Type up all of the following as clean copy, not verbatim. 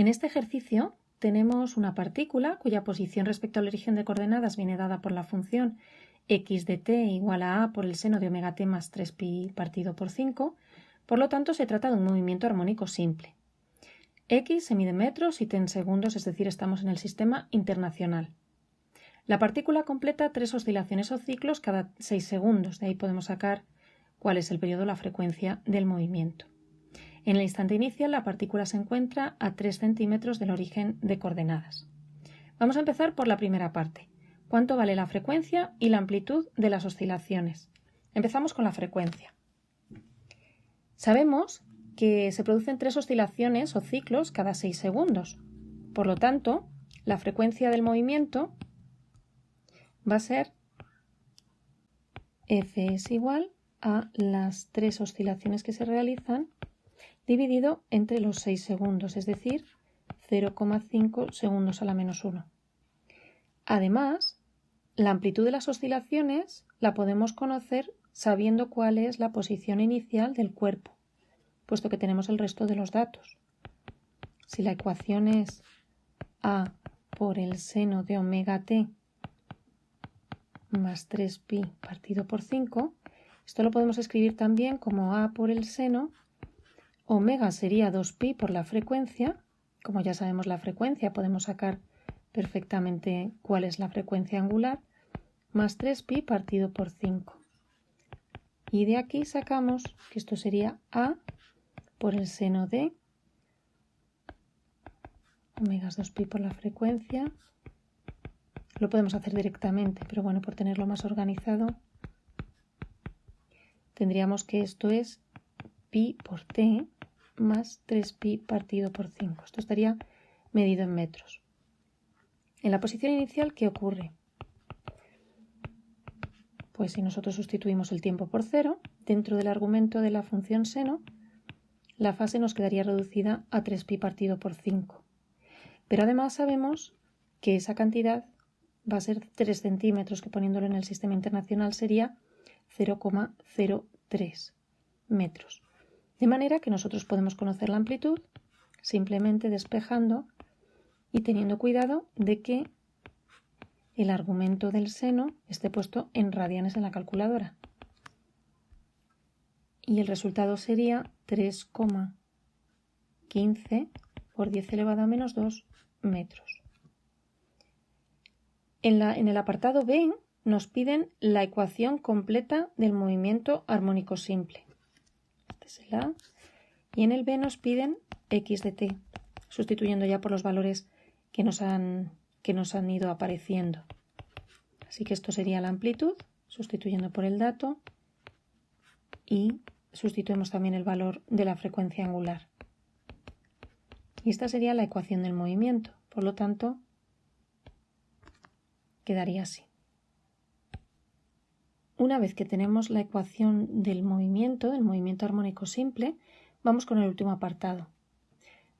En este ejercicio tenemos una partícula cuya posición respecto al origen de coordenadas viene dada por la función x de t igual a por el seno de omega t más 3pi partido por 5. Por lo tanto, se trata de un movimiento armónico simple. X se mide en metros y t en segundos, es decir, estamos en el sistema internacional. La partícula completa 3 oscilaciones o ciclos cada 6 segundos. De ahí podemos sacar cuál es el periodo o la frecuencia del movimiento. En el instante inicial, la partícula se encuentra a 3 centímetros del origen de coordenadas. Vamos a empezar por la primera parte. ¿Cuánto vale la frecuencia y la amplitud de las oscilaciones? Empezamos con la frecuencia. Sabemos que se producen 3 oscilaciones o ciclos cada 6 segundos. Por lo tanto, la frecuencia del movimiento va a ser F es igual a las 3 oscilaciones que se realizan dividido entre los 6 segundos, es decir, 0,5 segundos a la menos 1. Además, la amplitud de las oscilaciones la podemos conocer sabiendo cuál es la posición inicial del cuerpo, puesto que tenemos el resto de los datos. Si la ecuación es a por el seno de omega t más 3pi partido por 5, esto lo podemos escribir también como a por el seno, omega sería 2pi por la frecuencia. Como ya sabemos la frecuencia, podemos sacar perfectamente cuál es la frecuencia angular, más 3pi partido por 5. Y de aquí sacamos que esto sería a por el seno de omega es 2pi por la frecuencia. Lo podemos hacer directamente, pero bueno, por tenerlo más organizado, tendríamos que esto es pi por t más 3pi partido por 5. Esto estaría medido en metros. En la posición inicial, ¿qué ocurre? Pues si nosotros sustituimos el tiempo por 0, dentro del argumento de la función seno, la fase nos quedaría reducida a 3pi partido por 5. Pero además sabemos que esa cantidad va a ser 3 centímetros, que poniéndolo en el sistema internacional sería 0,03 metros. De manera que nosotros podemos conocer la amplitud simplemente despejando y teniendo cuidado de que el argumento del seno esté puesto en radianes en la calculadora. Y el resultado sería 3,15 por 10 elevado a menos 2 metros. En el apartado B nos piden la ecuación completa del movimiento armónico simple. Este es el A. Y en el B nos piden x de t, sustituyendo ya por los valores que nos han ido apareciendo. Así que esto sería la amplitud, sustituyendo por el dato, y sustituimos también el valor de la frecuencia angular. Y esta sería la ecuación del movimiento. Por lo tanto, quedaría así. Una vez que tenemos la ecuación del movimiento armónico simple, vamos con el último apartado.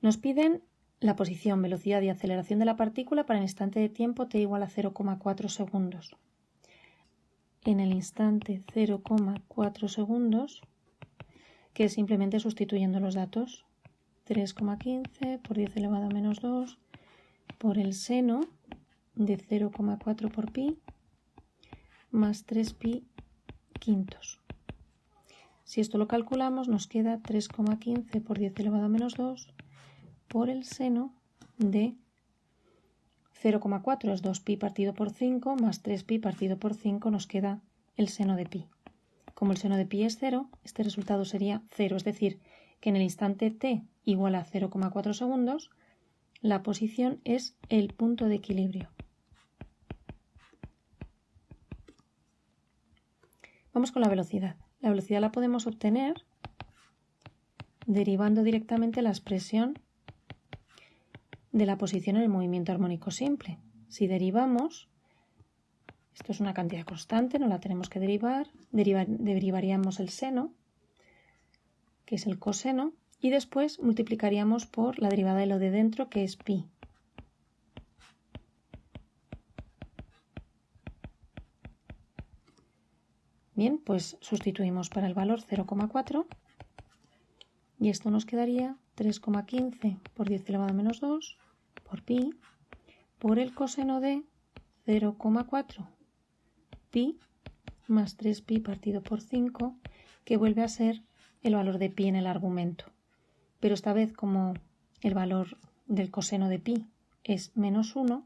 Nos piden la posición, velocidad y aceleración de la partícula para el instante de tiempo t igual a 0,4 segundos. En el instante 0,4 segundos, que es simplemente sustituyendo los datos, 3,15 por 10 elevado a menos 2 por el seno de 0,4 por pi más 3pi quintos. Si esto lo calculamos, nos queda 3,15 por 10 elevado a menos 2 por el seno de 0,4 es 2pi partido por 5 más 3pi partido por 5, nos queda el seno de pi. Como el seno de pi es 0, este resultado sería 0, es decir, que en el instante t igual a 0,4 segundos, la posición es el punto de equilibrio. Vamos con la velocidad. La velocidad la podemos obtener derivando directamente la expresión de la posición en el movimiento armónico simple. Si derivamos, esto es una cantidad constante, no la tenemos que derivar, derivaríamos el seno, que es el coseno, y después multiplicaríamos por la derivada de lo de dentro, que es pi. Bien, pues sustituimos para el valor 0,4 Y esto nos quedaría 3,15 por 10 elevado a menos 2 por pi por el coseno de 0,4 pi más 3pi partido por 5, que vuelve a ser el valor de pi en el argumento. Pero esta vez, como el valor del coseno de pi es menos 1,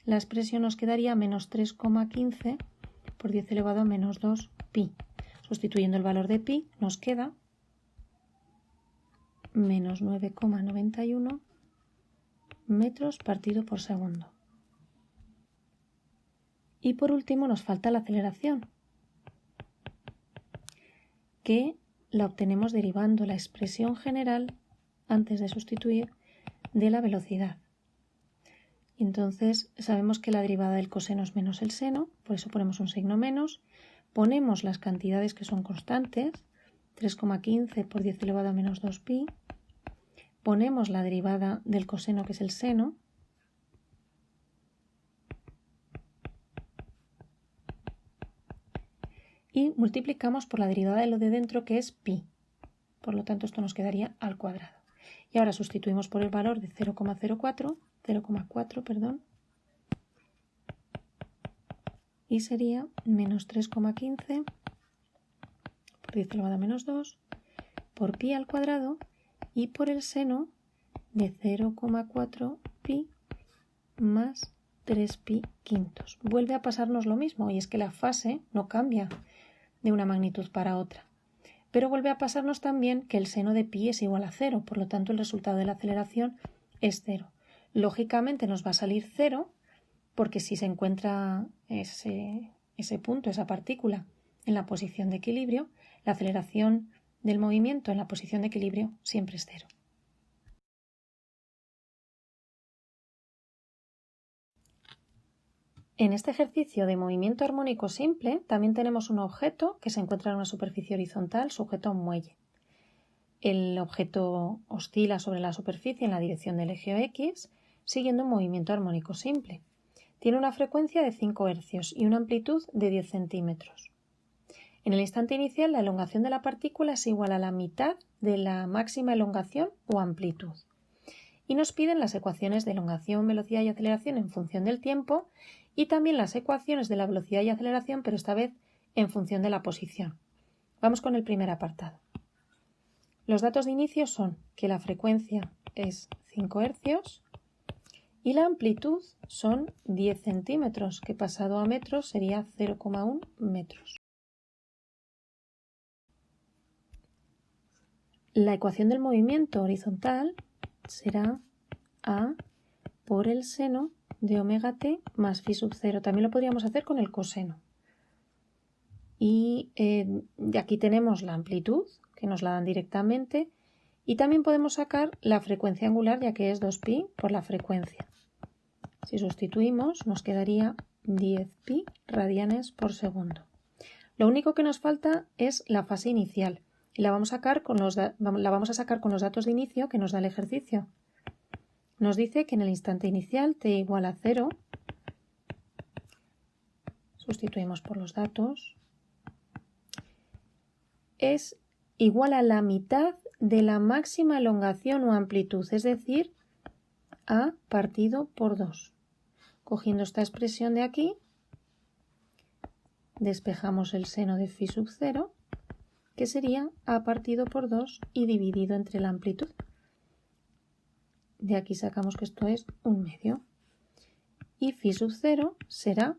la expresión nos quedaría menos 3,15 por 10 elevado a menos 2 pi. Sustituyendo el valor de pi nos queda menos 9,91 metros partido por segundo. Y por último nos falta la aceleración, que la obtenemos derivando la expresión general, antes de sustituir, de la velocidad. Entonces sabemos que la derivada del coseno es menos el seno, por eso ponemos un signo menos, ponemos las cantidades que son constantes, 3,15 por 10 elevado a menos 2 pi, ponemos la derivada del coseno que es el seno, y multiplicamos por la derivada de lo de dentro que es pi. Por lo tanto, esto nos quedaría al cuadrado. Y ahora sustituimos por el valor de 0,4, perdón, y sería menos 3,15 por 10 elevado a menos 2 por pi al cuadrado y por el seno de 0,4 pi más 3 pi quintos. Vuelve a pasarnos lo mismo, y es que la fase no cambia de una magnitud para otra. Pero vuelve a pasarnos también que el seno de pi es igual a 0, por lo tanto el resultado de la aceleración es 0. Lógicamente nos va a salir 0 porque si se encuentra ese punto, esa partícula, en la posición de equilibrio, la aceleración del movimiento en la posición de equilibrio siempre es 0. En este ejercicio de movimiento armónico simple también tenemos un objeto que se encuentra en una superficie horizontal sujeto a un muelle. El objeto oscila sobre la superficie en la dirección del eje X, siguiendo un movimiento armónico simple. Tiene una frecuencia de 5 Hz y una amplitud de 10 centímetros. En el instante inicial, la elongación de la partícula es igual a la mitad de la máxima elongación o amplitud. Y nos piden las ecuaciones de elongación, velocidad y aceleración en función del tiempo y también las ecuaciones de la velocidad y aceleración, pero esta vez en función de la posición. Vamos con el primer apartado. Los datos de inicio son que la frecuencia es 5 Hz y la amplitud son 10 centímetros, que pasado a metros sería 0,1 metros. La ecuación del movimiento horizontal será A por el seno de omega t más phi sub 0. También lo podríamos hacer con el coseno. Y aquí tenemos la amplitud, que nos la dan directamente, y también podemos sacar la frecuencia angular, ya que es 2pi por la frecuencia. Si sustituimos, nos quedaría 10pi radianes por segundo. Lo único que nos falta es la fase inicial, y la vamos a sacar con los datos de inicio que nos da el ejercicio. Nos dice que en el instante inicial t igual a 0, sustituimos por los datos, es igual a la mitad de la máxima elongación o amplitud, es decir, a partido por 2. Cogiendo esta expresión de aquí, despejamos el seno de phi sub 0, que sería a partido por 2 y dividido entre la amplitud. De aquí sacamos que esto es 1/2. Y phi sub 0 será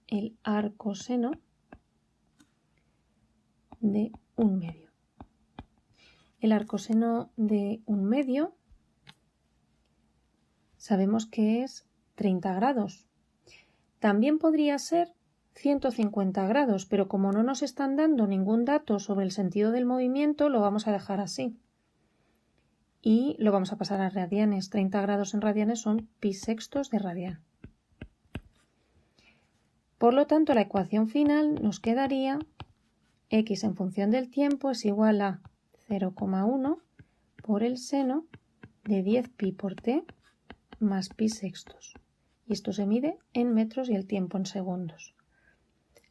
el arcoseno de 1/2. El arcoseno de 1/2 sabemos que es 30 grados. También podría ser 150 grados, pero como no nos están dando ningún dato sobre el sentido del movimiento, lo vamos a dejar así. Y lo vamos a pasar a radianes. 30 grados en radianes son pi sextos de radian. Por lo tanto, la ecuación final nos quedaría x en función del tiempo es igual a 0,1 por el seno de 10pi por t más pi sextos. Y esto se mide en metros y el tiempo en segundos.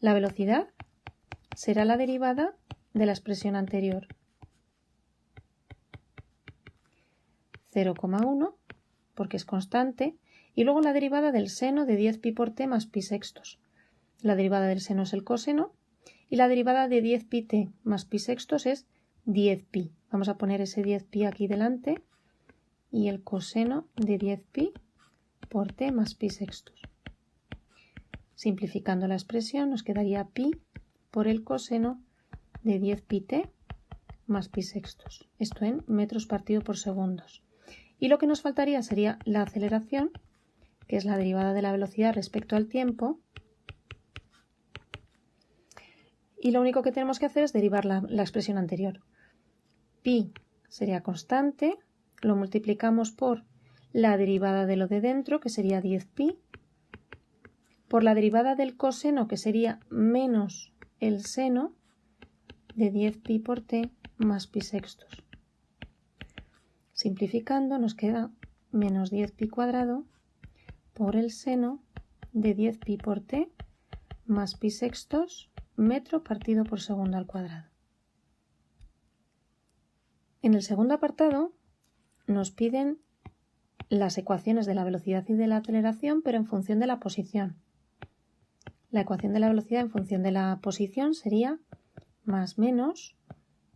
La velocidad será la derivada de la expresión anterior, 0,1 porque es constante, y luego la derivada del seno de 10 pi por t más pi sextos. La derivada del seno es el coseno y la derivada de 10 pi t más pi sextos es 10 pi. Vamos a poner ese 10 pi aquí delante y el coseno de 10 pi por t más pi sextos. Simplificando la expresión nos quedaría pi por el coseno de 10 pi t más pi sextos. Esto en metros partido por segundos. Y lo que nos faltaría sería la aceleración, que es la derivada de la velocidad respecto al tiempo. Y lo único que tenemos que hacer es derivar la expresión anterior. Pi sería constante, lo multiplicamos por la derivada de lo de dentro, que sería 10 pi, por la derivada del coseno, que sería menos el seno de 10 pi por t más pi sextos. Simplificando nos queda menos 10 pi cuadrado por el seno de 10 pi por t más pi sextos metro partido por segundo al cuadrado. En el segundo apartado nos piden las ecuaciones de la velocidad y de la aceleración, pero en función de la posición. La ecuación de la velocidad en función de la posición sería más menos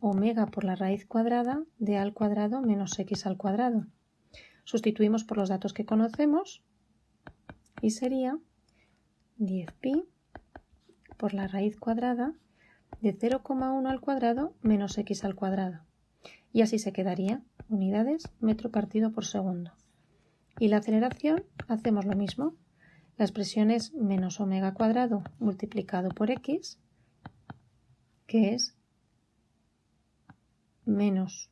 omega por la raíz cuadrada de a al cuadrado menos x al cuadrado. Sustituimos por los datos que conocemos y sería 10 pi por la raíz cuadrada de 0,1 al cuadrado menos x al cuadrado. Y así se quedaría unidades metro partido por segundo. Y la aceleración hacemos lo mismo. La expresión es menos omega cuadrado multiplicado por x, que es menos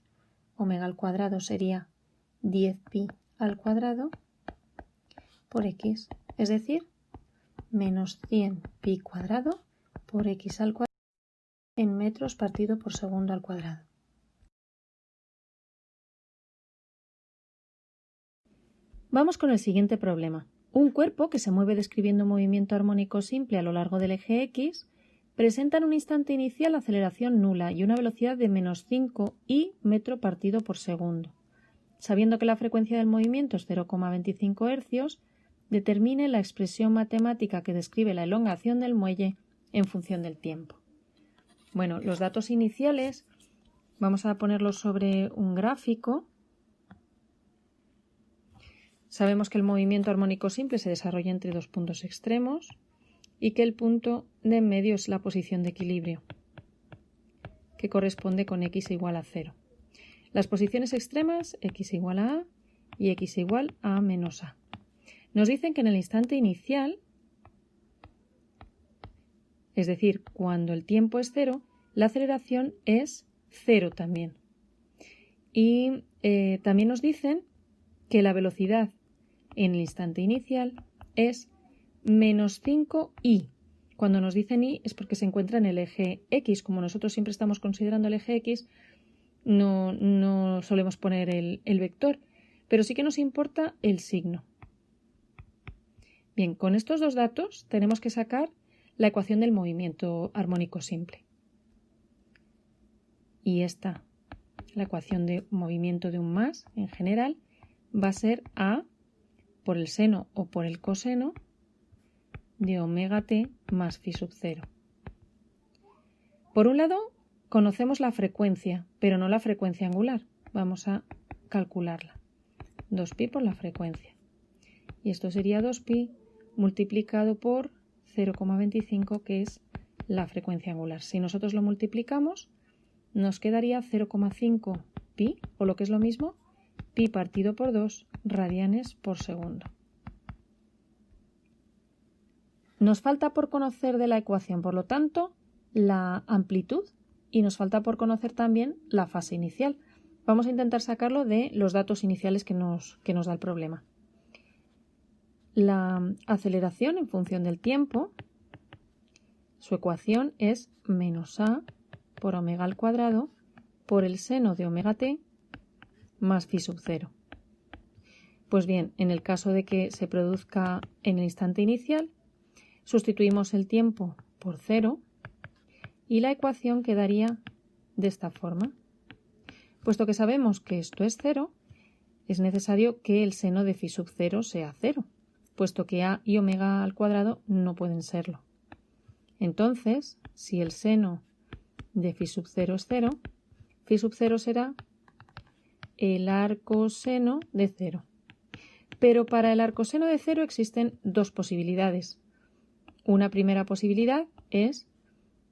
omega al cuadrado sería 10 pi al cuadrado por x, es decir, menos 100 pi cuadrado por x al cuadrado en metros partido por segundo al cuadrado. Vamos con el siguiente problema. Un cuerpo que se mueve describiendo un movimiento armónico simple a lo largo del eje x presenta en un instante inicial aceleración nula y una velocidad de menos 5 i metro partido por segundo. Sabiendo que la frecuencia del movimiento es 0,25 Hz, determine la expresión matemática que describe la elongación del muelle en función del tiempo. Bueno, los datos iniciales vamos a ponerlos sobre un gráfico. Sabemos que el movimiento armónico simple se desarrolla entre dos puntos extremos y que el punto de en medio es la posición de equilibrio, que corresponde con x igual a 0. Las posiciones extremas, x igual a a y x igual a menos a. Nos dicen que en el instante inicial, es decir, cuando el tiempo es 0, la aceleración es 0 también. Y también nos dicen que la velocidad en el instante inicial es menos 5i. Cuando nos dicen i es porque se encuentra en el eje x. Como nosotros siempre estamos considerando el eje x, no solemos poner el vector, pero sí que nos importa el signo. Bien, con estos dos datos tenemos que sacar la ecuación del movimiento armónico simple. Y esta, la ecuación de movimiento de un más en general, va a ser a por el seno o por el coseno de omega t más phi sub 0. Por un lado, conocemos la frecuencia, pero no la frecuencia angular. Vamos a calcularla. 2pi por la frecuencia. Y esto sería 2pi multiplicado por 0,25, que es la frecuencia angular. Si nosotros lo multiplicamos, nos quedaría 0,5 pi, o lo que es lo mismo, pi partido por 2 radianes por segundo. Nos falta por conocer de la ecuación, por lo tanto, la amplitud y nos falta por conocer también la fase inicial. Vamos a intentar sacarlo de los datos iniciales que nos da el problema. La aceleración en función del tiempo, su ecuación es menos a por omega al cuadrado por el seno de omega t más phi sub 0. Pues bien, en el caso de que se produzca en el instante inicial, sustituimos el tiempo por 0 y la ecuación quedaría de esta forma. Puesto que sabemos que esto es 0, es necesario que el seno de phi sub 0 sea 0, puesto que a y omega al cuadrado no pueden serlo. Entonces, si el seno de phi sub 0 es 0, phi sub 0 será el arcoseno de 0. Pero para el arcoseno de 0 existen dos posibilidades. Una primera posibilidad es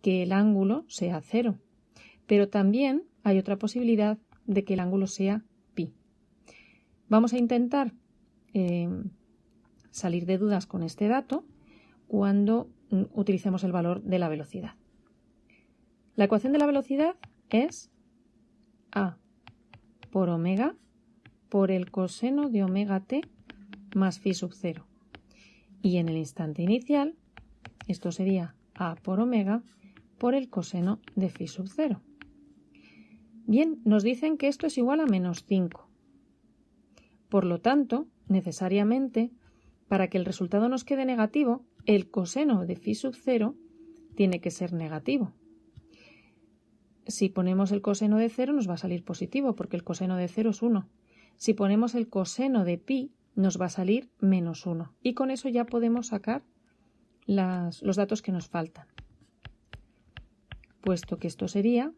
que el ángulo sea 0, pero también hay otra posibilidad de que el ángulo sea pi. Vamos a intentar salir de dudas con este dato cuando utilicemos el valor de la velocidad. La ecuación de la velocidad es a por omega por el coseno de omega t más phi sub 0. Y en el instante inicial, esto sería a por omega por el coseno de phi sub 0. Bien, nos dicen que esto es igual a menos 5. Por lo tanto, necesariamente, para que el resultado nos quede negativo, el coseno de phi sub 0 tiene que ser negativo. Si ponemos el coseno de 0 nos va a salir positivo, porque el coseno de 0 es 1. Si ponemos el coseno de pi, nos va a salir menos 1. Y con eso ya podemos sacar los datos que nos faltan. Puesto que esto sería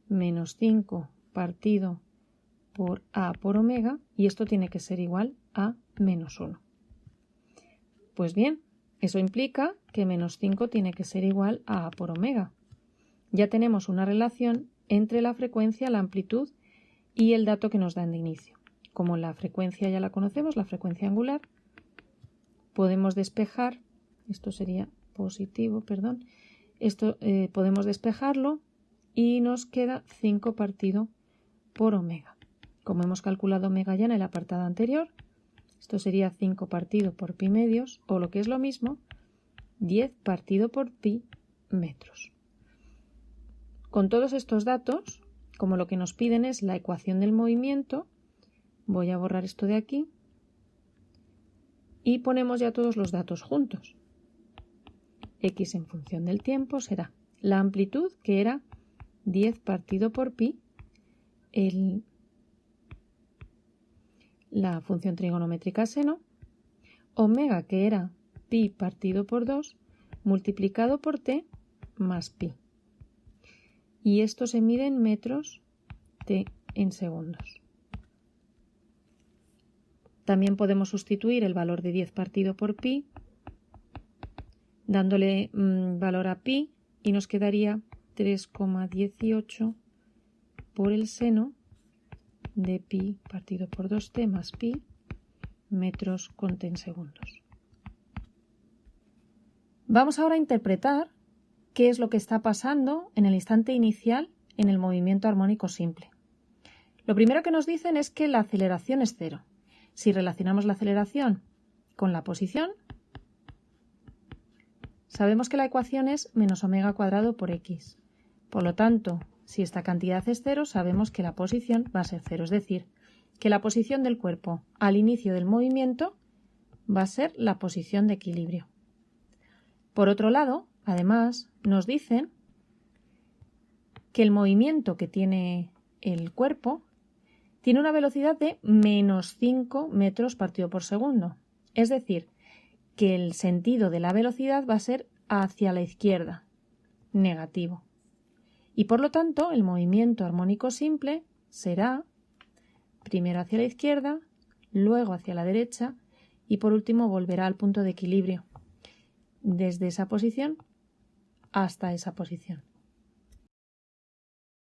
menos 5 partido por a por omega, y esto tiene que ser igual a menos 1. Pues bien, eso implica que menos 5 tiene que ser igual a por omega. Ya tenemos una relación entre la frecuencia, la amplitud y el dato que nos dan de inicio. Como la frecuencia ya la conocemos, la frecuencia angular, podemos despejar, esto sería positivo, perdón, esto podemos despejarlo y nos queda 5 partido por omega. Como hemos calculado omega ya en el apartado anterior, esto sería 5 partido por pi medios, o lo que es lo mismo, 10 partido por pi metros. Con todos estos datos, como lo que nos piden es la ecuación del movimiento, voy a borrar esto de aquí y ponemos ya todos los datos juntos. X en función del tiempo será la amplitud, que era 10 partido por pi, la función trigonométrica seno, omega, que era pi partido por 2, multiplicado por t más pi. Y esto se mide en metros, t en segundos. También podemos sustituir el valor de 10 partido por pi, dándole valor a pi, y nos quedaría 3,18 por el seno de pi partido por 2t más pi metros con t en segundos. Vamos ahora a interpretar qué es lo que está pasando en el instante inicial en el movimiento armónico simple. Lo primero que nos dicen es que la aceleración es 0. Si relacionamos la aceleración con la posición, sabemos que la ecuación es menos omega cuadrado por x. Por lo tanto, si esta cantidad es 0, sabemos que la posición va a ser 0. Es decir, que la posición del cuerpo al inicio del movimiento va a ser la posición de equilibrio. Por otro lado, además, nos dicen que el movimiento que tiene el cuerpo tiene una velocidad de menos 5 metros partido por segundo. Es decir, que el sentido de la velocidad va a ser hacia la izquierda, negativo. Y por lo tanto, el movimiento armónico simple será primero hacia la izquierda, luego hacia la derecha y por último volverá al punto de equilibrio, desde esa posición hasta esa posición.